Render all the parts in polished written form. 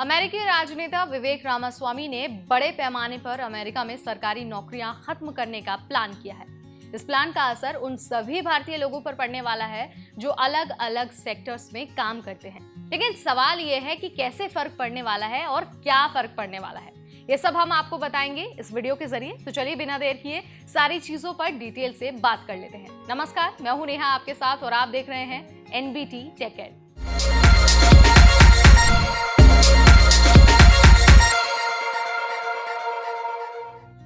अमेरिकी राजनेता विवेक रामास्वामी ने बड़े पैमाने पर अमेरिका में सरकारी नौकरियां खत्म करने का प्लान किया है। इस प्लान का असर उन सभी भारतीय लोगों पर पड़ने वाला है जो अलग अलग सेक्टर्स में काम करते हैं। लेकिन सवाल यह है कि कैसे फर्क पड़ने वाला है और क्या फर्क पड़ने वाला है, ये सब हम आपको बताएंगे इस वीडियो के जरिए। तो चलिए बिना देर किए सारी चीजों पर डिटेल से बात कर लेते हैं। नमस्कार, मैं हूं नेहा आपके साथ और आप देख रहे हैं एनबीटी टेक एड।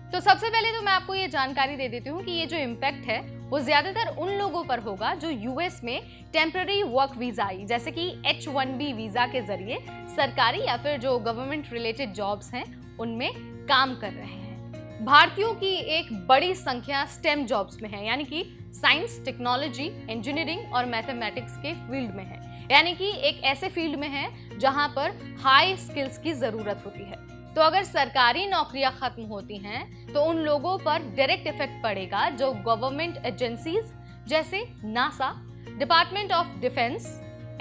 तो सबसे पहले तो मैं आपको ये जानकारी दे देती हूँ कि ये जो इम्पैक्ट है वो ज्यादातर उन लोगों पर होगा जो यूएस में टेम्पररी वर्क वीजा जैसे कि H-1B वीजा के जरिए सरकारी या फिर जो गवर्नमेंट रिलेटेड जॉब्स हैं उनमें काम कर रहे हैं। भारतीयों की एक बड़ी संख्या स्टेम जॉब्स में है, यानी कि साइंस, टेक्नोलॉजी, इंजीनियरिंग और मैथमेटिक्स के फील्ड में है, यानी कि एक ऐसे फील्ड में है जहां पर हाई स्किल्स की जरूरत होती है। तो अगर सरकारी नौकरियां खत्म होती हैं तो उन लोगों पर डायरेक्ट इफेक्ट पड़ेगा जो गवर्नमेंट एजेंसीज जैसे NASA, department of defence,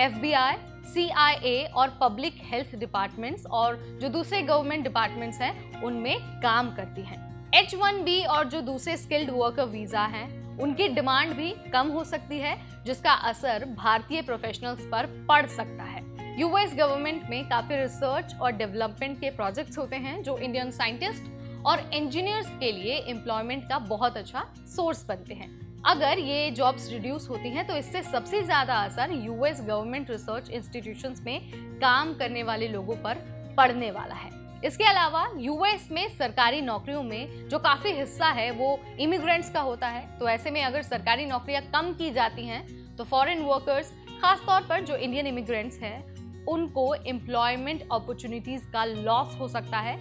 FBI, CIA और पब्लिक हेल्थ डिपार्टमेंट्स और जो दूसरे गवर्नमेंट डिपार्टमेंट्स हैं उनमें काम करती हैं। H-1B और जो दूसरे स्किल्ड वर्कर वीजा हैं उनकी डिमांड भी कम हो सकती है, जिसका असर भारतीय प्रोफेशनल्स पर पड़ सकता है। यूएस गवर्नमेंट में काफी रिसर्च और डेवलपमेंट के प्रोजेक्ट्स होते हैं जो इंडियन साइंटिस्ट और इंजीनियर्स के लिए एम्प्लॉयमेंट का बहुत अच्छा सोर्स बनते हैं। अगर ये जॉब्स रिड्यूस होती हैं तो इससे सबसे ज्यादा असर यूएस गवर्नमेंट रिसर्च इंस्टीट्यूशंस में काम करने वाले लोगों पर पड़ने वाला है। इसके अलावा यूएस में सरकारी नौकरियों में जो काफी हिस्सा है वो इमिग्रेंट्स का होता है। तो ऐसे में अगर सरकारी नौकरियां कम की जाती हैं तो फॉरेन वर्कर्स, खासतौर पर जो इंडियन इमिग्रेंट्स हैं, उनको एम्प्लॉयमेंट अपॉर्चुनिटीज का लॉस हो सकता है,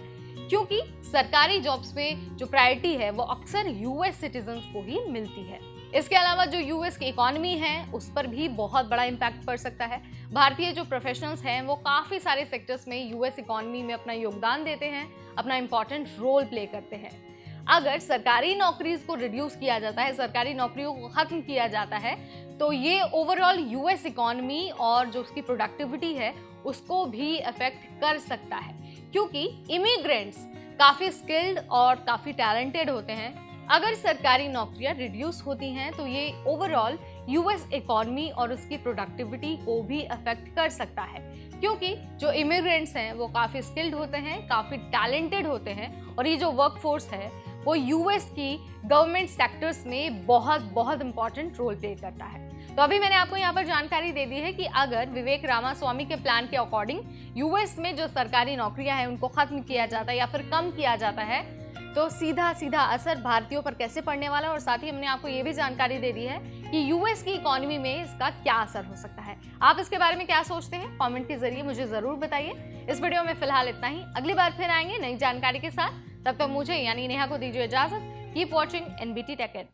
क्योंकि सरकारी जॉब्स में जो प्रायोरिटी है वो अक्सर यूएस सिटीजन्स को ही मिलती है। इसके अलावा जो यूएस की इकोनॉमी है उस पर भी बहुत बड़ा इम्पैक्ट पड़ सकता है। भारतीय जो प्रोफेशनल्स हैं वो काफ़ी सारे सेक्टर्स में यूएस इकोनॉमी में अपना योगदान देते हैं, अपना इम्पॉर्टेंट रोल प्ले करते हैं। अगर सरकारी नौकरीज को रिड्यूस किया जाता है, सरकारी नौकरियों को खत्म किया जाता है, तो ये ओवरऑल यूएस इकोनॉमी और जो उसकी प्रोडक्टिविटी है उसको भी अफेक्ट कर सकता है, क्योंकि इमिग्रेंट्स काफ़ी स्किल्ड और काफ़ी टैलेंटेड होते हैं। अगर सरकारी नौकरियां रिड्यूस होती हैं तो ये ओवरऑल यूएस इकोनॉमी और उसकी प्रोडक्टिविटी को भी अफेक्ट कर सकता है, क्योंकि जो इमिग्रेंट्स हैं वो काफ़ी स्किल्ड होते हैं, काफ़ी टैलेंटेड होते हैं और ये जो वर्कफोर्स है वो यूएस की गवर्नमेंट सेक्टर्स में बहुत इंपॉर्टेंट रोल प्ले करता है। तो अभी मैंने आपको यहाँ पर जानकारी दे दी है कि अगर विवेक रामास्वामी के प्लान के अकॉर्डिंग यूएस में जो सरकारी नौकरियां हैं उनको खत्म किया जाता है या फिर कम किया जाता है तो सीधा असर भारतीयों पर कैसे पड़ने वाला है, और साथ ही हमने आपको ये भी जानकारी दे दी है कि यूएस की इकोनॉमी में इसका क्या असर हो सकता है। आप इसके बारे में क्या सोचते हैं कमेंट के जरिए मुझे जरूर बताइए। इस वीडियो में फिलहाल इतना ही, अगली बार फिर आएंगे नई जानकारी के साथ। तब तक मुझे यानी नेहा को दीजिए इजाजत। Keep watching NBT tech add.